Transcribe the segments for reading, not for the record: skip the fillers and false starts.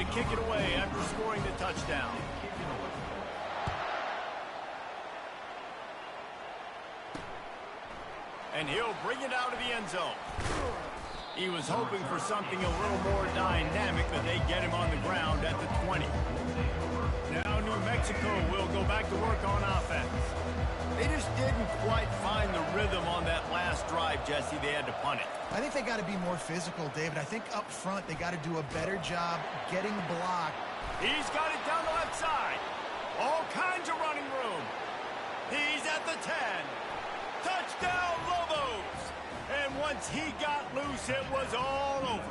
to kick it away after scoring the touchdown. And he'll bring it out of the end zone. He was hoping for something a little more dynamic, but they get him on the ground at the 20. Now New Mexico will go back to work on offense. They just didn't quite find the rhythm on that last drive, Jesse. They had to punt it. I think they got to be more physical, David. I think up front they got to do a better job getting blocked. He's got it down the left side. All kinds of running room. He's at the 10. Touchdown, Lobos! And once he got loose, it was all over.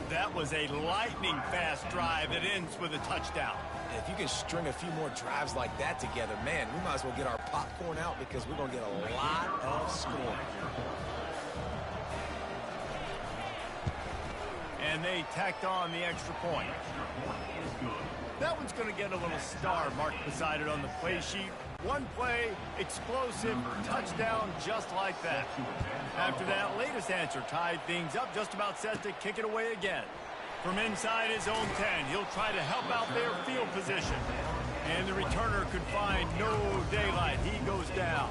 That was a lightning-fast drive that ends with a touchdown. If you can string a few more drives like that together, man, we might as well get our popcorn out because we're going to get a lot of scoring. And they tacked on the extra point. That one's going to get a little star marked beside it on the play sheet. One play, explosive, touchdown just like that. After that latest answer tied things up, just about set to kick it away again. From inside his own 10, he'll try to help out their field position. And the returner could find no daylight. He goes down.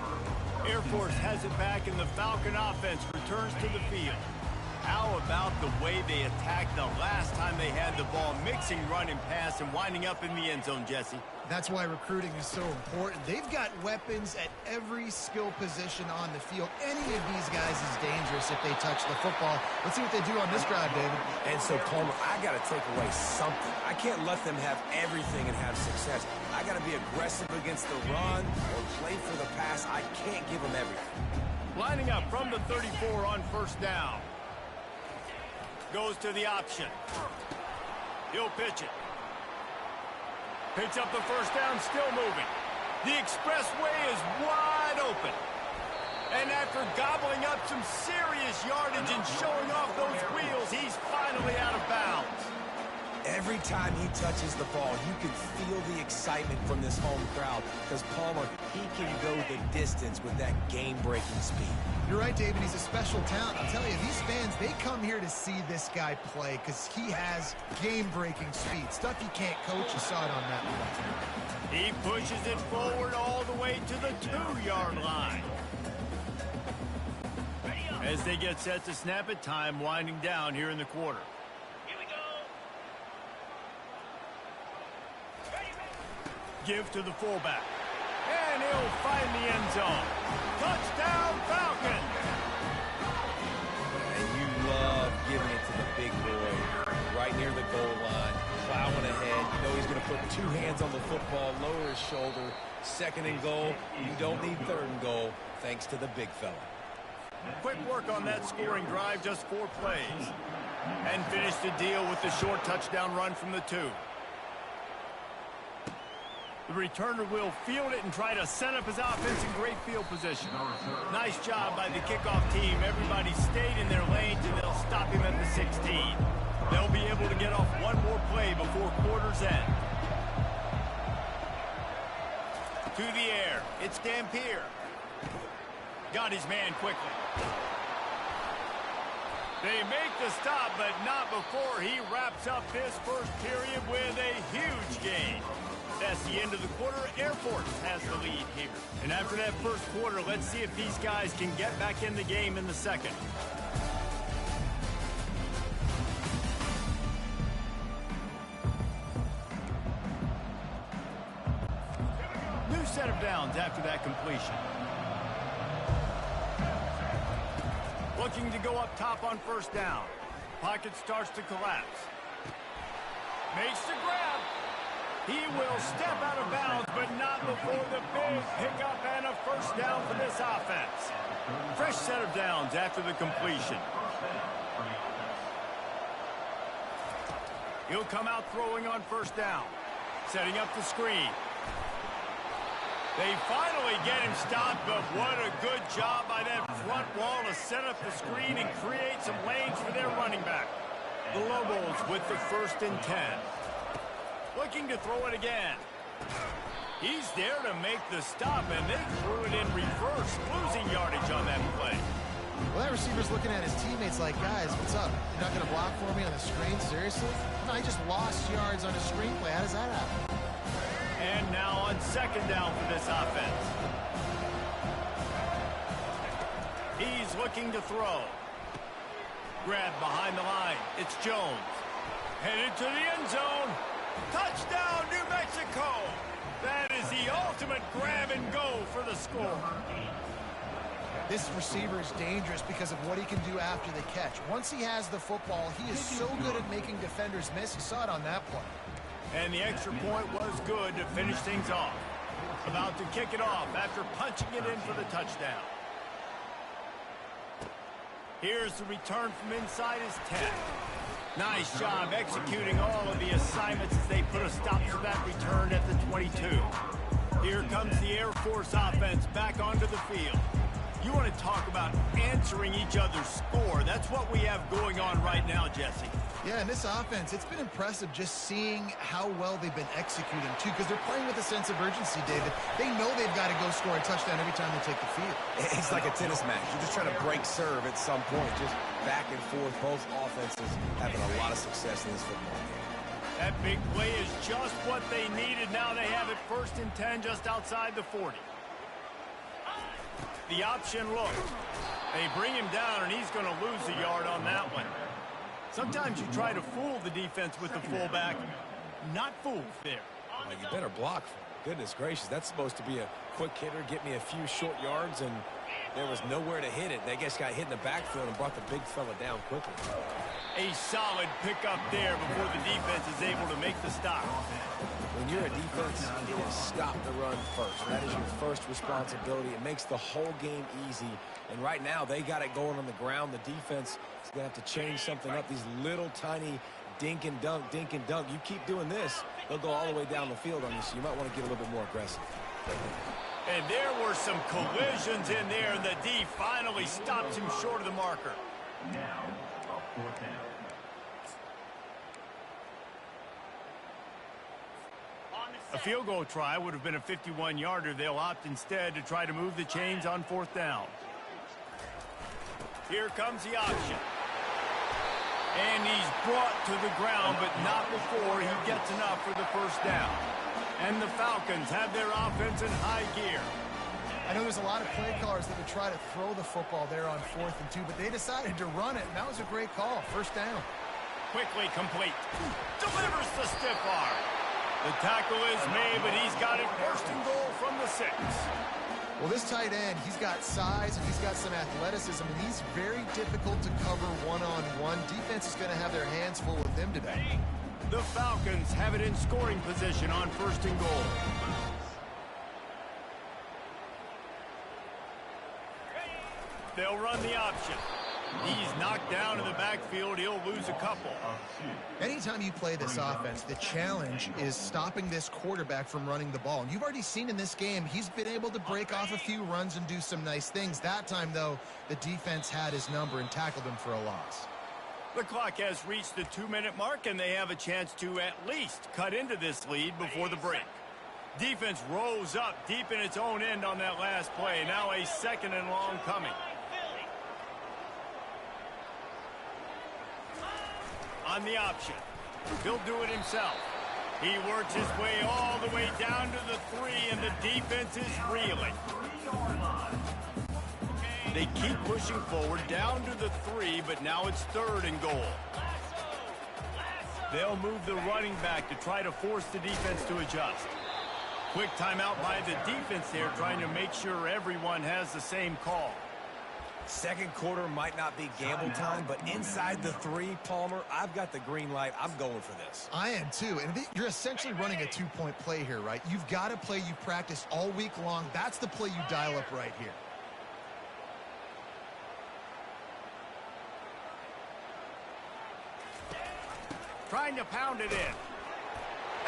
Air Force has it back, and the Falcon offense returns to the field. How about the way they attacked the last time they had the ball, mixing run and pass and winding up in the end zone, Jesse? That's why recruiting is so important. They've got weapons at every skill position on the field. Any of these guys is dangerous if they touch the football. Let's see what they do on this drive, David. And so, Palmer, I got to take away something. I can't let them have everything and have success. I got to be aggressive against the run or play for the pass. I can't give them everything. Lining up from the 34 on first down. Goes to the option. He'll pitch it. Picks up the first down, still moving. The expressway is wide open. And after gobbling up some serious yardage and showing off those wheels, he's finally out of bounds. Every time he touches the ball, you can feel the excitement from this home crowd because Palmer, he can go the distance with that game-breaking speed. You're right, David. He's a special talent. I'll tell you, these fans, they come here to see this guy play because he has game-breaking speed. Stuff you can't coach. You saw it on that play. He pushes it forward all the way to the 2-yard line. As they get set to snap it, time winding down here in the quarter. Give to the fullback. And he'll find the end zone. Touchdown, Falcon! And you love giving it to the big boy right near the goal line, plowing ahead. You know he's going to put two hands on the football, lower his shoulder. Second and goal. You don't need third and goal, thanks to the big fella. Quick work on that scoring drive, just 4 plays. And finish the deal with the short touchdown run from the 2. The returner will field it and try to set up his offense in great field position. Nice job by the kickoff team. Everybody stayed in their lanes, and they'll stop him at the 16. They'll be able to get off one more play before quarter's end. To the air. It's Dampier. Got his man quickly. They make the stop, but not before he wraps up this first period with a huge gain. That's the end of the quarter. Air Force has the lead here. And after that first quarter, let's see if these guys can get back in the game in the second. New set of downs after that completion. Looking to go up top on first down. Pocket starts to collapse. Makes the grab. He will step out of bounds, but not before the big pickup and a first down for this offense. Fresh set of downs after the completion. He'll come out throwing on first down. Setting up the screen. They finally get him stopped, but what a good job by that front wall to set up the screen and create some lanes for their running back. The Lobos with the 1st and 10. Looking to throw it again. He's there to make the stop, and they threw it in reverse, losing yardage on that play. Well, that receiver's looking at his teammates like, guys, what's up? You're not going to block for me on the screen? Seriously? No, he just lost yards on a screenplay. How does that happen? And now on second down for this offense. He's looking to throw. Grabbed behind the line. It's Jones. Headed to the end zone. Touchdown, New Mexico! That is the ultimate grab and go for the score. This receiver is dangerous because of what he can do after the catch. Once he has the football, he is so good at making defenders miss. You saw it on that play. And the extra point was good to finish things off. About to kick it off after punching it in for the touchdown. Here's the return from inside his 10. Nice job executing all of the assignments as they put a stop to that return at the 22. Here comes the Air Force offense back onto the field. You want to talk about answering each other's score. That's what we have going on right now, Jesse. Yeah, and this offense, it's been impressive just seeing how well they've been executing, too, because they're playing with a sense of urgency, David. They know they've got to go score a touchdown every time they take the field. It's like a tennis match. You're just trying to break serve at some point, just back and forth. Both offenses having a lot of success in this football game. That big play is just what they needed. Now they have it 1st and 10 just outside the 40. The option look. They bring him down, and he's going to lose a yard on that one. Sometimes you try to fool the defense with the fullback. Not fooled there. Well, you better block for him. Goodness gracious, that's supposed to be a quick hitter, get me a few short yards, and there was nowhere to hit it. They just got hit in the backfield and brought the big fella down quickly. A solid pickup there before the defense is able to make the stop. When you're a defense, you need to stop the run first. That is your first responsibility. It makes the whole game easy. And right now, they got it going on the ground. The defense is going to have to change something up. These little tiny dink and dunk, dink and dunk. You keep doing this, they'll go all the way down the field on you, so you might want to get a little bit more aggressive. And there were some collisions in there, and the D finally stops him short of the marker. Now, a 4th down. A field goal try would have been a 51-yarder. They'll opt instead to try to move the chains on 4th down. Here comes the option. And he's brought to the ground, but not before he gets enough for the 1st down. And the Falcons have their offense in high gear. I know there's a lot of play callers that would try to throw the football there on 4th and 2, but they decided to run it, and that was a great call. 1st down. Quickly complete. Delivers the stiff arm. The tackle is made, but he's got it 1st and goal from the 6. Well, this tight end, he's got size and he's got some athleticism, and he's very difficult to cover one-on-one. Defense is going to have their hands full with him today. The Falcons have it in scoring position on 1st and goal. They'll run the option. He's knocked down in the backfield. He'll lose a couple. Anytime you play this offense, the challenge is stopping this quarterback from running the ball. And you've already seen in this game, he's been able to break off a few runs and do some nice things. That time, though, the defense had his number and tackled him for a loss. The clock has reached the 2-minute mark, and they have a chance to at least cut into this lead before the break. Defense rose up deep in its own end on that last play. Now a 2nd and long coming. On the option. He'll do it himself. He works his way all the way down to the 3, and the defense is reeling. They keep pushing forward down to the 3, but now it's 3rd and goal. They'll move the running back to try to force the defense to adjust. Quick timeout by the defense there, trying to make sure everyone has the same call. Second quarter might not be gamble time, but inside the 3, Palmer, I've got the green light. I'm going for this. I am too. And you're essentially running a 2-point play here, right? You've got a play you practice all week long. That's the play you dial up right here. Trying to pound it in.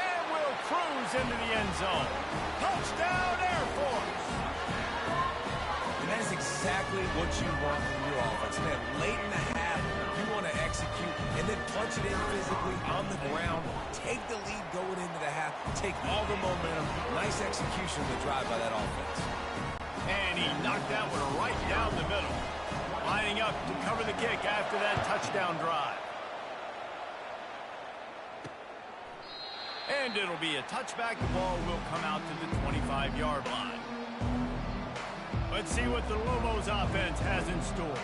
And will cruise into the end zone. Touchdown, Air Force! And that is exactly what you want from your offense. Man, late in the half, you want to execute and then punch it in physically on the ground. Take the lead going into the half. Take all the momentum. Nice execution of the drive by that offense. And he knocked that one right down the middle. Lining up to cover the kick after that touchdown drive. And it'll be a touchback. The ball will come out to the 25-yard line. Let's see what the Lobos offense has in store.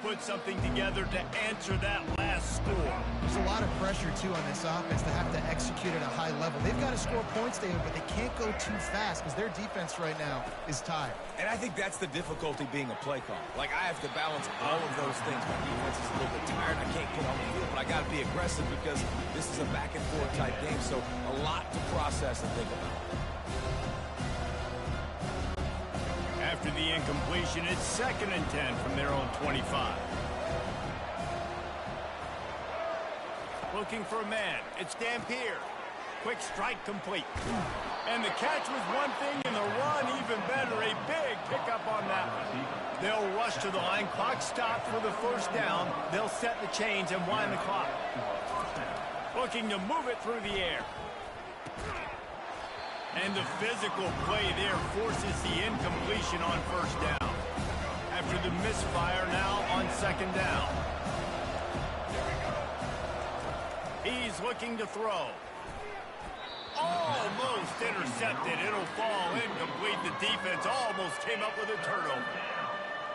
Put something together to answer that last score. There's a lot of pressure, too, on this offense to have to execute at a high level. They've got to score points, David, but they can't go too fast because their defense right now is tired. And I think that's the difficulty being a play call. Like, I have to balance all of those things. My defense is a little bit tired. I can't get on the field, but I got to be aggressive because this is a back-and-forth type game, so a lot to process and think about. After the incompletion, it's 2nd and 10 from their own 25. Looking for a man. It's Dampier. Quick strike complete. And the catch was one thing, and the run even better. A big pickup on that one. They'll rush to the line. Clock stopped for the first down. They'll set the chains and wind the clock. Looking to move it through the air. And the physical play there forces the incompletion on first down. After the misfire, now on 2nd down. He's looking to throw. Almost intercepted. It'll fall incomplete. The defense almost came up with a turnover.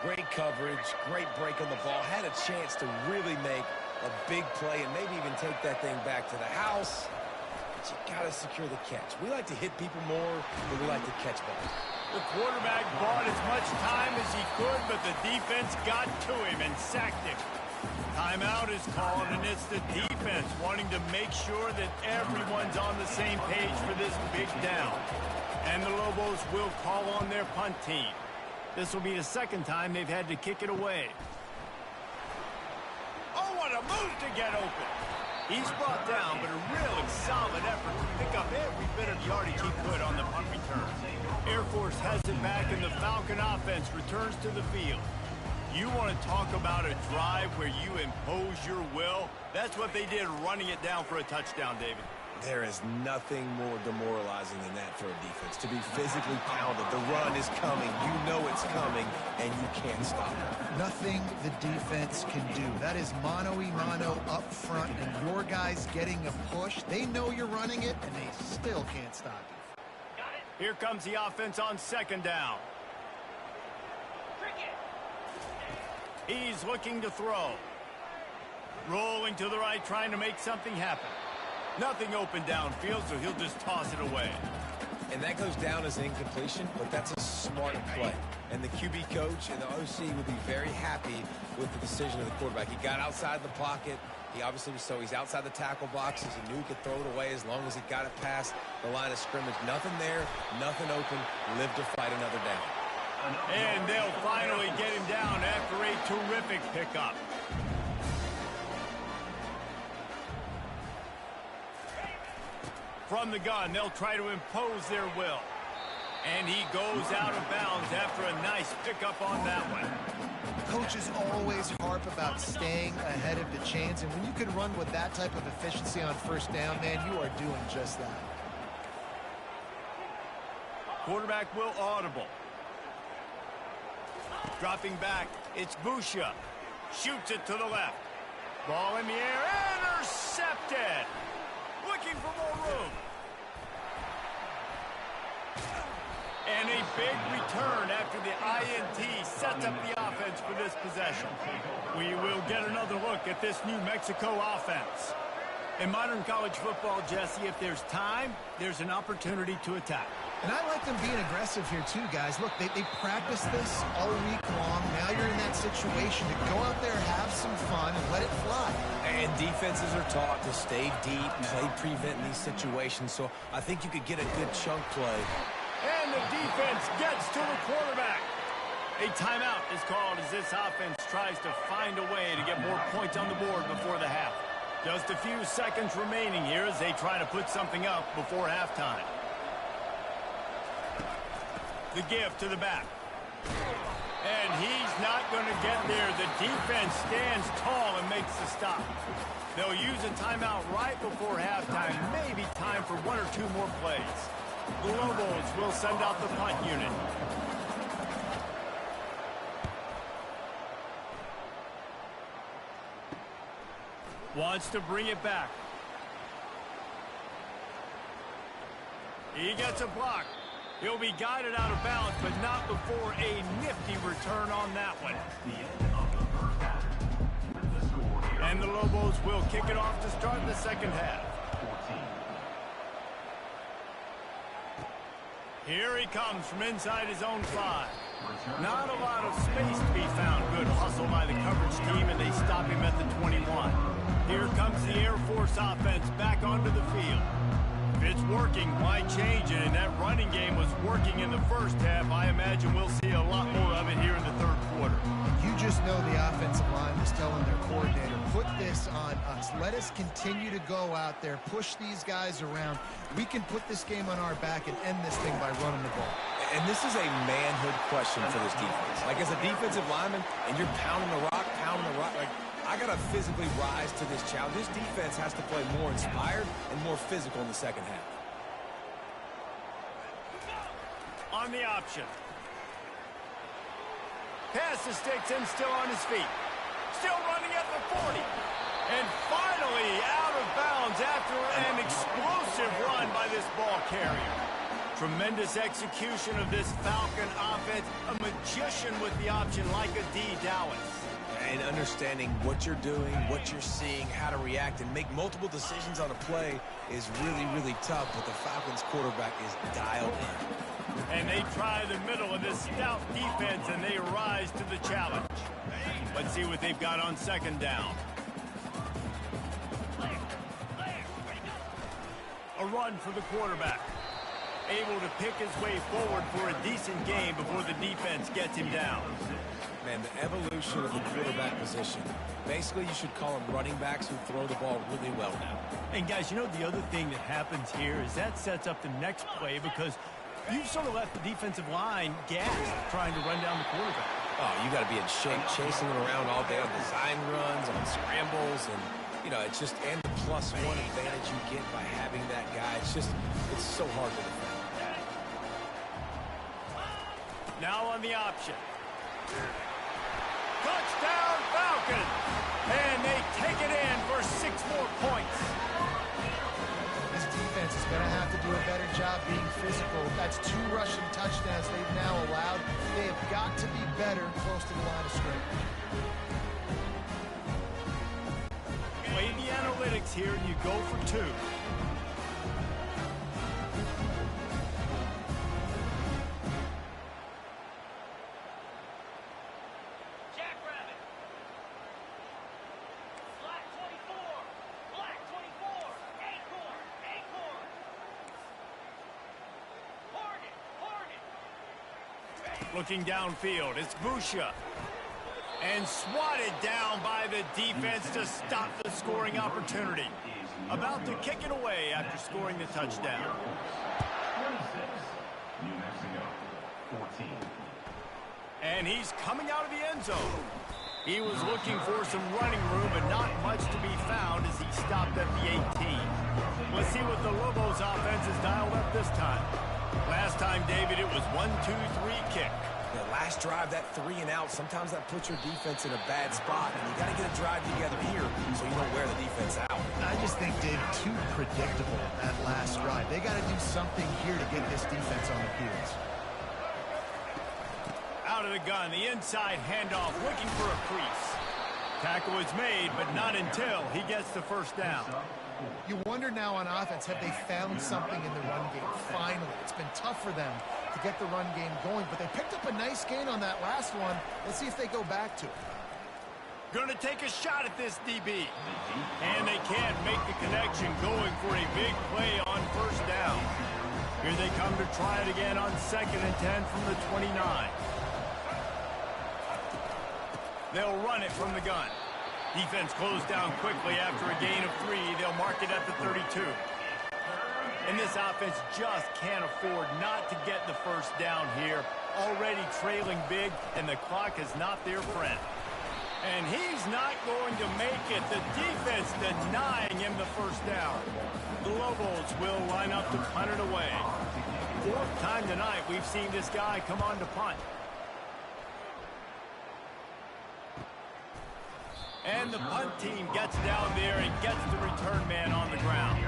Great coverage, great break on the ball. Had a chance to really make a big play and maybe even take that thing back to the house. But you got to secure the catch. We like to hit people more than we like to catch balls. The quarterback bought as much time as he could, but the defense got to him and sacked him. Timeout is called, and it's the defense wanting to make sure that everyone's on the same page for this big down. And the Lobos will call on their punt team. This will be the 2nd time they've had to kick it away. Oh, what a move to get open. He's brought down, but a really solid effort to pick up every bit of yardage he could on the punt return. Air Force has it back, and the Falcon offense returns to the field. You want to talk about a drive where you impose your will? That's what they did, running it down for a touchdown, David. There is nothing more demoralizing than that for a defense. To be physically pounded, the run is coming, you know it's coming, and you can't stop it. Nothing the defense can do. That is mano-a-mano up front, and your guys getting a push. They know you're running it, and they still can't stop you. Here comes the offense on 2nd down. He's looking to throw. Rolling to the right, trying to make something happen. Nothing open downfield, so he'll just toss it away. And that goes down as an incompletion, but that's a smart play. And the QB coach and the OC will be very happy with the decision of the quarterback. He got outside the pocket. He obviously was he's outside the tackle boxes. He knew he could throw it away as long as he got it past the line of scrimmage. Nothing there, nothing open. Live to fight another down. And they'll finally get him down after a terrific pickup. From the gun, they'll try to impose their will. And he goes out of bounds after a nice pickup on that one. Coaches always harp about staying ahead of the chains, and when you can run with that type of efficiency on first down, man, you are doing just that. Quarterback will audible. Dropping back, it's Busha. Shoots it to the left. Ball in the air, intercepted. Looking for more room. And a big return after the INT sets up the offense for this possession. We will get another look at this New Mexico offense. In modern college football, Jesse, if there's time, there's an opportunity to attack. And I like them being aggressive here too, guys. Look, they practice this all week long. Now you're in that situation to go out there, have some fun, and let it fly. And defenses are taught to stay deep, play prevent in these situations. So I think you could get a good chunk play. And the defense gets to the quarterback. A timeout is called as this offense tries to find a way to get more points on the board before the half. Just a few seconds remaining here as they try to put something up before halftime. The give to the back. And he's not going to get there. The defense stands tall and makes the stop. They'll use a timeout right before halftime. Maybe time for one or two more plays. The Lobos will send out the punt unit. Wants to bring it back. He gets a block. He'll be guided out of bounds, but not before a nifty return on that one. And the Lobos will kick it off to start the second half. Here he comes from inside his own 5. Not a lot of space to be found. Good hustle by the coverage team, and they stop him at the 21. Here comes the Air Force offense back onto the field. If it's working, why change it? And that running game was working in the first half. I imagine we'll see a lot more of it here in the third quarter. You just know the offensive line was telling their coordinator, put this on us. Let us continue to go out there, push these guys around. We can put this game on our back and end this thing by running the ball. And this is a manhood question for this defense. Like, as a defensive lineman, and you're pounding the rock, like, I got to physically rise to this challenge. This defense has to play more inspired and more physical in the second half. On the option. Pass to sticks him still on his feet. Still running at the 40. And finally out of bounds after an explosive run by this ball carrier. Tremendous execution of this Falcon offense. A magician with the option like a D. Dallas. And understanding what you're doing, what you're seeing, how to react, and make multiple decisions on a play is really, really tough. But the Falcons quarterback is dialed in. And they try the middle of this stout defense, and they rise to the challenge. Let's see what they've got on second down. A run for the quarterback. Able to pick his way forward for a decent game before the defense gets him down. Man, the evolution of the quarterback position. Basically, you should call them running backs who throw the ball really well now. And guys, you know the other thing that happens here is that sets up the next play because you've sort of left the defensive line gassed trying to run down the quarterback. Oh, you got to be in shape, chasing him around all day on design runs, on scrambles, and, you know, it's just, and the +1 advantage you get by having that guy. It's just, it's so hard to defend. Now on the option. Touchdown Falcons! And they take it in for 6 more points. This defense is going to have to do a better job being physical. That's 2 rushing touchdowns they've now allowed. They have got to be better close to the line of scrimmage. Play the analytics here, and you go for 2. Looking downfield, it's Busha. And swatted down by the defense to stop the scoring opportunity. About to kick it away after scoring the touchdown. 26, New Mexico, 14. And he's coming out of the end zone. He was looking for some running room, but not much to be found as he stopped at the 18. Let's see what the Lobos offense has dialed up this time. Last time, David, it was 1-2-3 kick. The last drive, that 3 and out, sometimes that puts your defense in a bad spot, and you got to get a drive together here so you don't wear the defense out. I just think, Dave, too predictable that last drive. They got to do something here to get this defense on the heels. Out of the gun, the inside handoff, looking for a crease. Tackle is made, but not until he gets the first down. You wonder now on offense, have they found something in the run game? Finally, it's been tough for them to get the run game going, but they picked up a nice gain on that last one. Let's see if they go back to it. Gonna take a shot at this DB. And they can't make the connection, going for a big play on first down. Here they come to try it again on 2nd and 10 from the 29. They'll run it from the gun. Defense closed down quickly after a gain of 3. They'll mark it at the 32. And this offense just can't afford not to get the first down here. Already trailing big, and the clock is not their friend. And he's not going to make it. The defense denying him the first down. The Lobos will line up to punt it away. 4th time tonight we've seen this guy come on to punt. And the punt team gets down there and gets the return man on the ground.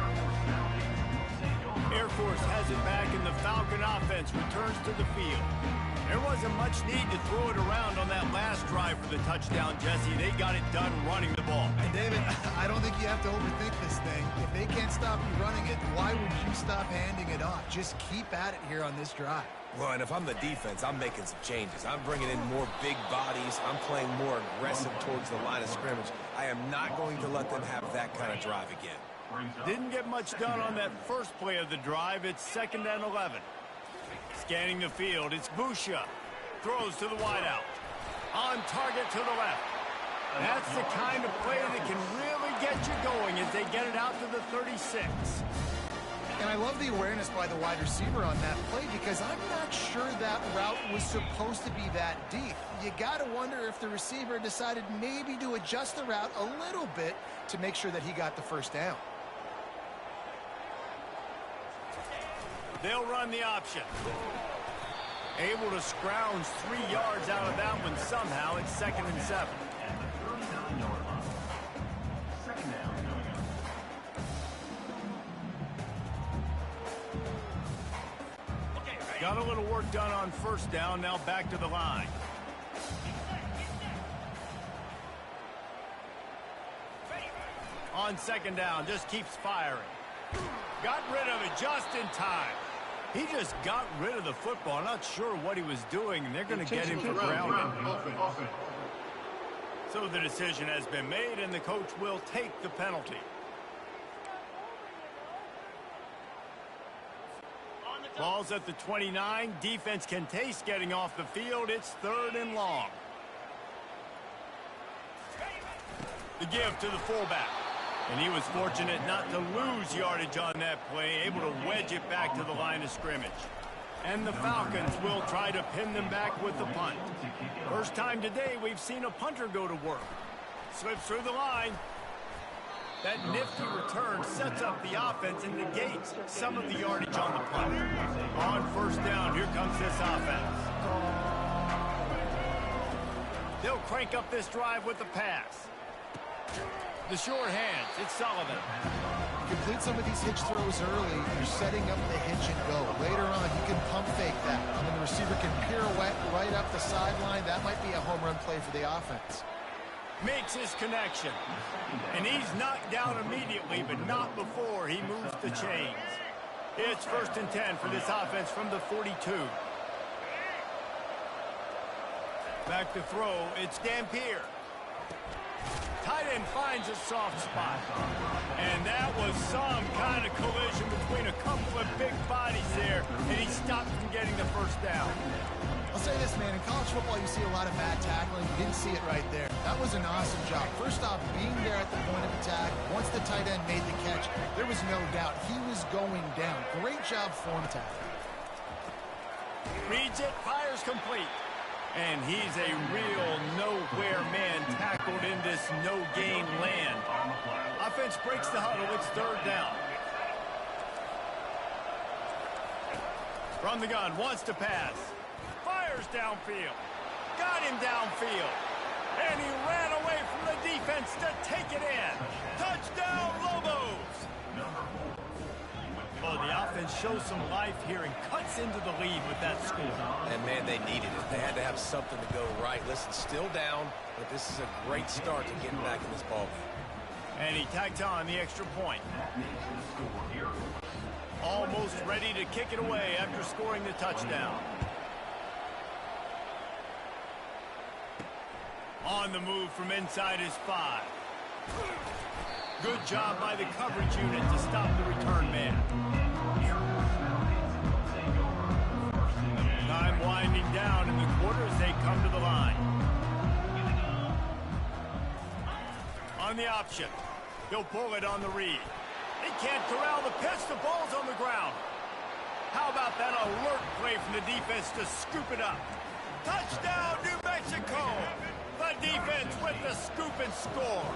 Air Force has it back, and the Falcon offense returns to the field. There wasn't much need to throw it around on that last drive for the touchdown, Jesse. They got it done running the ball. And David, I don't think you have to overthink this thing. If they can't stop you running it, why would you stop handing it off? Just keep at it here on this drive. Well, and if I'm the defense, I'm making some changes. I'm bringing in more big bodies. I'm playing more aggressive towards the line of scrimmage. I am not going to let them have that kind of drive again. Didn't get much done on that first play of the drive. It's 2nd and 11. Scanning the field, it's Busha. Throws to the wideout. On target to the left. That's the kind of play that can really get you going as they get it out to the 36. And I love the awareness by the wide receiver on that play, because I'm not sure that route was supposed to be that deep. You got to wonder if the receiver decided maybe to adjust the route a little bit to make sure that he got the first down. They'll run the option. Able to scrounge 3 yards out of that one somehow. It's 2nd and 7. At the 39-yard line. 2nd down going up. Got a little work done on first down. Now back to the line. On 2nd down, just keeps firing. Got rid of it just in time. He just got rid of the football. Not sure what he was doing, and they're going to get him for grounding. So the decision has been made, and the coach will take the penalty. Ball's at the 29. Defense can taste getting off the field. It's 3rd and long. The give to the fullback. And he was fortunate not to lose yardage on that play, able to wedge it back to the line of scrimmage. And the Falcons will try to pin them back with the punt. First time today we've seen a punter go to work. Slips through the line. That nifty return sets up the offense and negates some of the yardage on the punt. On first down, here comes this offense. They'll crank up this drive with the pass. The short hands, it's Sullivan. Complete some of these hitch throws early. You're setting up the hitch and go. Later on, you can pump fake that. And then the receiver can pirouette right up the sideline. That might be a home run play for the offense. Makes his connection. And he's knocked down immediately, but not before he moves the chains. It's 1st and 10 for this offense from the 42. Back to throw, it's Dampier. Tight end finds a soft spot. And that was some kind of collision between a couple of big bodies there, and he stopped from getting the first down. I'll say this, man. In college football, you see a lot of bad tackling. You didn't see it right there. That was an awesome job. First off, being there at the point of attack. Once the tight end made the catch, there was no doubt he was going down. Great job form tackling. Reads it, fires complete. And he's a real nowhere man tackled in this no-gain land. Offense breaks the huddle. It's 3rd down. From the gun, wants to pass. Fires downfield. Got him downfield. And he ran away from the defense to take it in. Touchdown, Lobos! Oh, the offense shows some life here and cuts into the lead with that score. And, man, they needed it. They had to have something to go right. Listen, still down, but this is a great start to getting back in this ballgame. And he tacked on the extra point. Almost ready to kick it away after scoring the touchdown. On the move from inside his 5. Good job by the coverage unit to stop the return man. Time winding down in the quarter as they come to the line. the option. He'll pull it on the read. He can't corral the pitch. The ball's on the ground. How about that alert play from the defense to scoop it up? Touchdown, New Mexico! The defense with the scoop and score.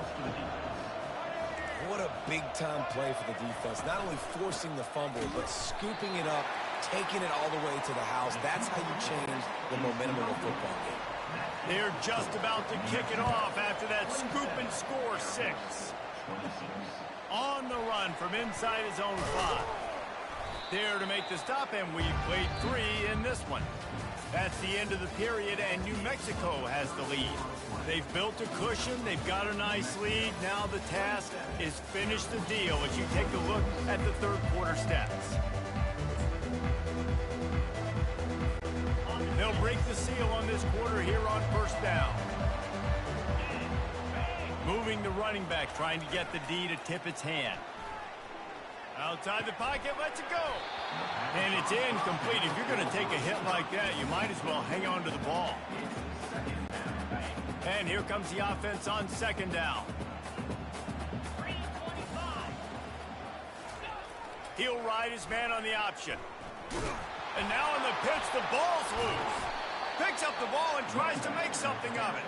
What a big-time play for the defense. Not only forcing the fumble, but scooping it up, taking it all the way to the house. That's how you change the momentum of a football game. They're just about to kick it off after that scoop and score 6. On the run from inside his own 5. There to make the stop, and we played 3 in this one. That's the end of the period, and New Mexico has the lead. They've built a cushion. They've got a nice lead. Now the task is finish the deal as you take a look at the third quarter stats. They'll break the seal on this quarter here on first down. Moving the running back, trying to get the D to tip its hand. Outside the pocket, lets it go. And it's incomplete. If you're going to take a hit like that, you might as well hang on to the ball. And here comes the offense on second down. He'll ride his man on the option. And now on the pitch, the ball's loose. Picks up the ball and tries to make something of it.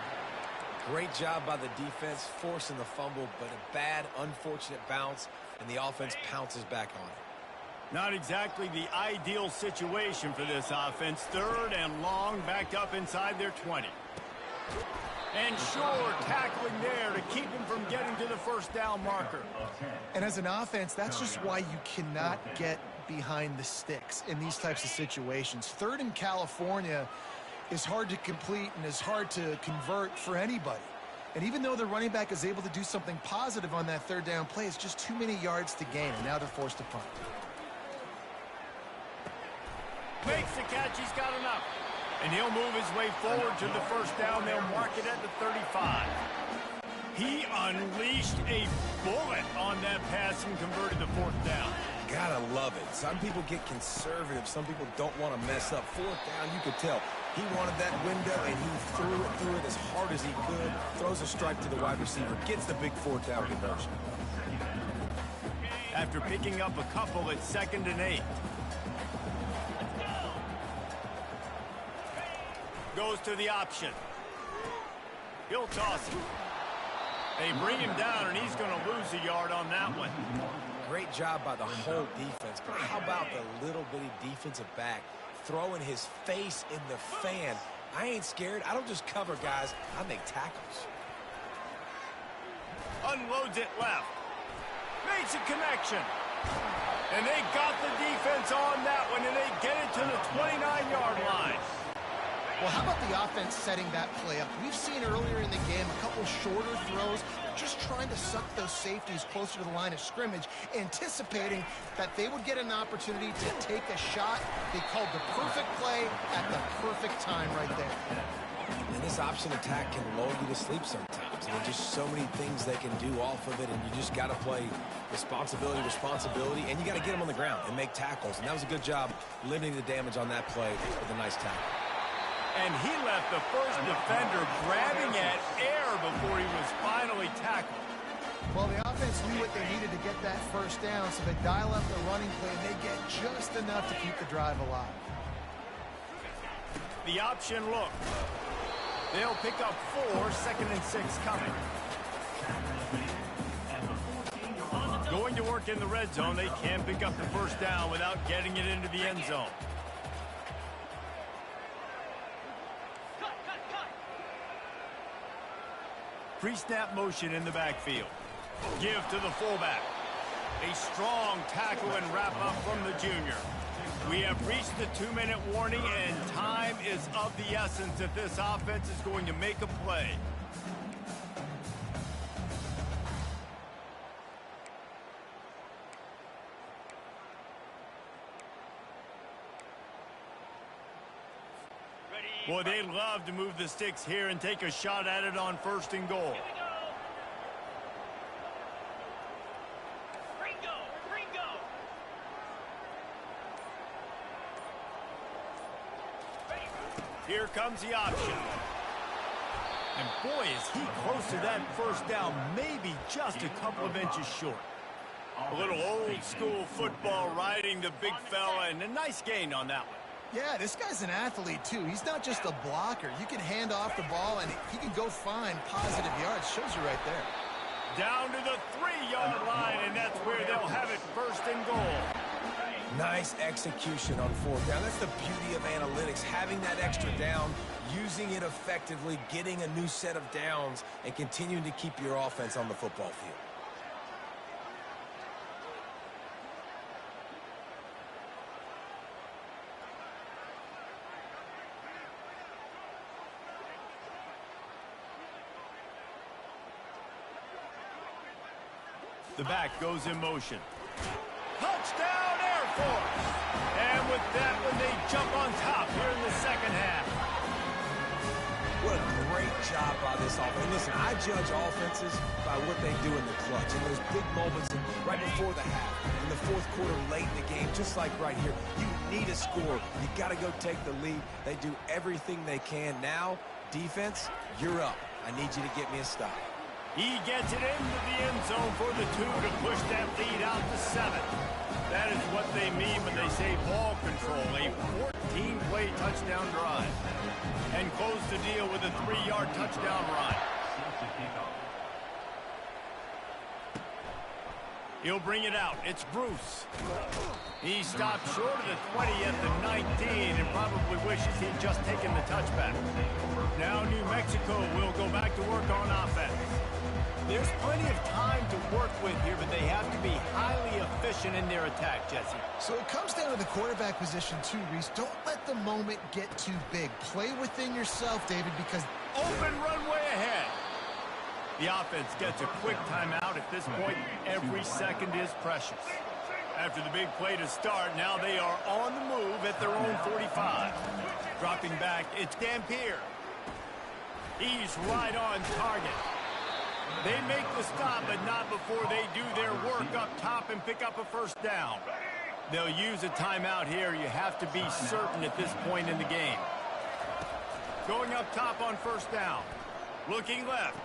Great job by the defense, forcing the fumble, but a bad, unfortunate bounce, and the offense pounces back on it. Not exactly the ideal situation for this offense. Third and long, backed up inside their 20. And sure, tackling there to keep him from getting to the first down marker. And as an offense, that's just why you cannot get behind the sticks in these types of situations. Third in California is hard to complete and is hard to convert for anybody. And even though the running back is able to do something positive on that third down play, it's just too many yards to gain, and now they're forced to punt. Makes the catch, he's got enough. And he'll move his way forward to the first down. They'll mark it at the 35. He unleashed a bullet on that pass and converted the fourth down. Gotta love it. Some people get conservative. Some people don't want to mess up. Fourth down, you could tell. He wanted that window, and he threw it as hard as he could. Throws a strike to the wide receiver. Gets the big fourth down conversion. After picking up a couple, it's 2nd and 8. Goes to the option. He'll toss him. They bring him down, and he's going to lose a yard on that one. Great job by the whole defense, but how about the little bitty defensive back throwing his face in the fan? I ain't scared. I don't just cover guys. I make tackles. Unloads it left. Makes a connection. And they got the defense on that one, and they get it to the 29-yard line. Well, how about the offense setting that play up? We've seen earlier in the game a couple shorter throws, just trying to suck those safeties closer to the line of scrimmage, anticipating that they would get an opportunity to take a shot. They called the perfect play at the perfect time right there. And this option attack can lull you to sleep sometimes. And there's just so many things they can do off of it, and you just got to play responsibility, and you got to get them on the ground and make tackles. And that was a good job limiting the damage on that play with a nice tackle. And he left the first defender grabbing at air before he was finally tackled. Well, the offense knew what they needed to get that first down, so they dial up the running play, and they get just enough to keep the drive alive. The option look. They'll pick up 4, 2nd and 6 coming. Going to work in the red zone. They can't pick up the first down without getting it into the end zone. Pre-snap motion in the backfield. Give to the fullback. A strong tackle and wrap up from the junior. We have reached the 2-minute warning, and time is of the essence if this offense is going to make a play. Boy, they'd love to move the sticks here and take a shot at it on 1st and goal. Here comes the option. And boy, is he close to that first down, maybe just a couple of inches short. A little old-school football riding the big fella, and a nice gain on that one. Yeah, this guy's an athlete, too. He's not just a blocker. You can hand off the ball, and he can go find positive yards. Shows you right there. Down to the 3-yard line, and that's where they'll have it, first and goal. Nice execution on fourth down. That's the beauty of analytics, having that extra down, using it effectively, getting a new set of downs, and continuing to keep your offense on the football field. The back goes in motion. Touchdown, Air Force! And with that one, they jump on top here in the second half. What a great job by this offense. And listen, I judge offenses by what they do in the clutch. And those big moments right before the half, in the fourth quarter, late in the game, just like right here. You need a score. You got to go take the lead. They do everything they can. Now, defense, you're up. I need you to get me a stop. He gets it into the end zone for the 2 to push that lead out to 7. That is what they mean when they say ball control, a 14-play touchdown drive. And close the deal with a 3-yard touchdown run. He'll bring it out. It's Bruce. He stopped short of the 20 at the 19 and probably wishes he'd just taken the touchback. Now New Mexico will go back to work on offense. There's plenty of time to work with here, but they have to be highly efficient in their attack, Jesse. So it comes down to the quarterback position, too, Reese. Don't let the moment get too big. Play within yourself, David, because... Open runway ahead. The offense gets a quick timeout. At this point, every second is precious. After the big play to start, now they are on the move at their own 45. Dropping back, it's Dampier. He's right on target. They make the stop, but not before they do their work up top and pick up a first down. They'll use a timeout here. You have to be certain at this point in the game. Going up top on first down. Looking left.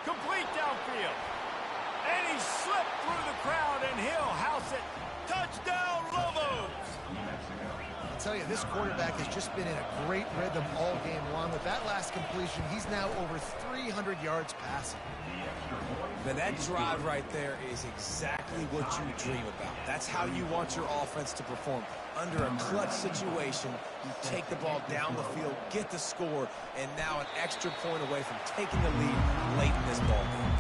Complete downfield. And he slipped through the crowd, and he'll house it. Touchdown, Lobos! I'll tell you, this quarterback has just been in a great rhythm all game long. With that last completion, he's now over 300 yards passing. Now that drive right there is exactly what you dream about. That's how you want your offense to perform. Under a clutch situation, you take the ball down the field, get the score, and now an extra point away from taking the lead late in this ball game.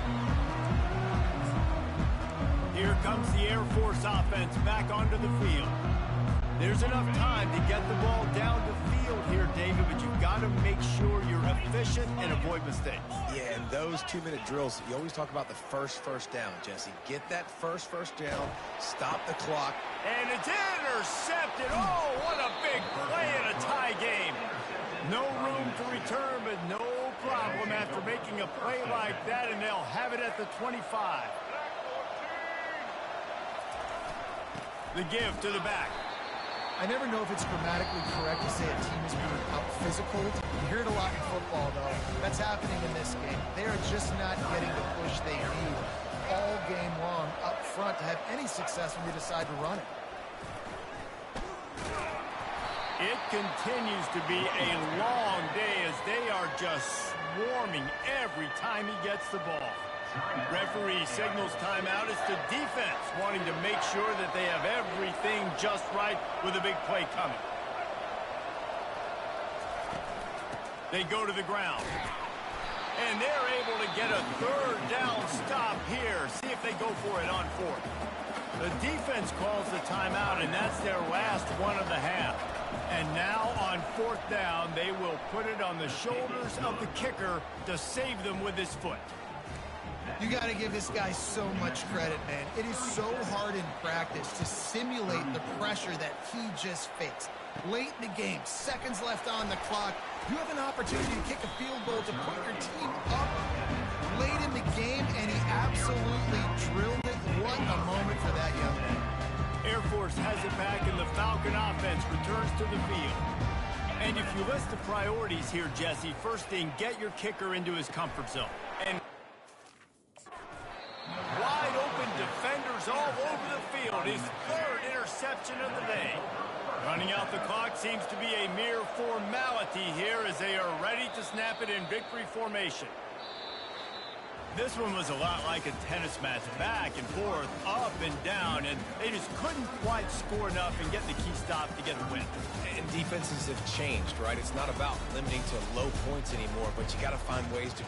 Here comes the Air Force offense back onto the field. There's enough time to get the ball down the field here, David, but you've got to make sure you're efficient and avoid mistakes. Yeah, and those 2-minute drills, you always talk about the first down, Jesse. Get that first down, stop the clock. And it's intercepted. Oh, what a big play in a tie game. No room to return, but no problem after making a play like that, and they'll have it at the 25. The give to the back. I never know if it's grammatically correct to say a team is being out-physical. You hear it a lot in football, though. That's happening in this game. They are just not getting the push they need all game long up front to have any success when they decide to run it. It continues to be a long day as they are just swarming every time he gets the ball. Referee signals timeout. It's the defense wanting to make sure that they have everything just right with a big play coming. They go to the ground. And they're able to get a third down stop here. See if they go for it on fourth. The defense calls the timeout, and that's their last one of the half. And now on fourth down, they will put it on the shoulders of the kicker to save them with his foot. You got to give this guy so much credit, man. It is so hard in practice to simulate the pressure that he just faced. Late in the game, seconds left on the clock, you have an opportunity to kick a field goal to put your team up late in the game, and he absolutely drilled it. What a moment for that young man. Air Force has it back, and the Falcon offense returns to the field. And if you list the priorities here, Jesse, first thing, get your kicker into his comfort zone. And wide open defenders all over the field. His third interception of the day. Running out the clock seems to be a mere formality here as they are ready to snap it in victory formation. This one was a lot like a tennis match, back and forth, up and down, and they just couldn't quite score enough and get the key stop to get a win. And defenses have changed, right? It's not about limiting to low points anymore, but you got to find ways to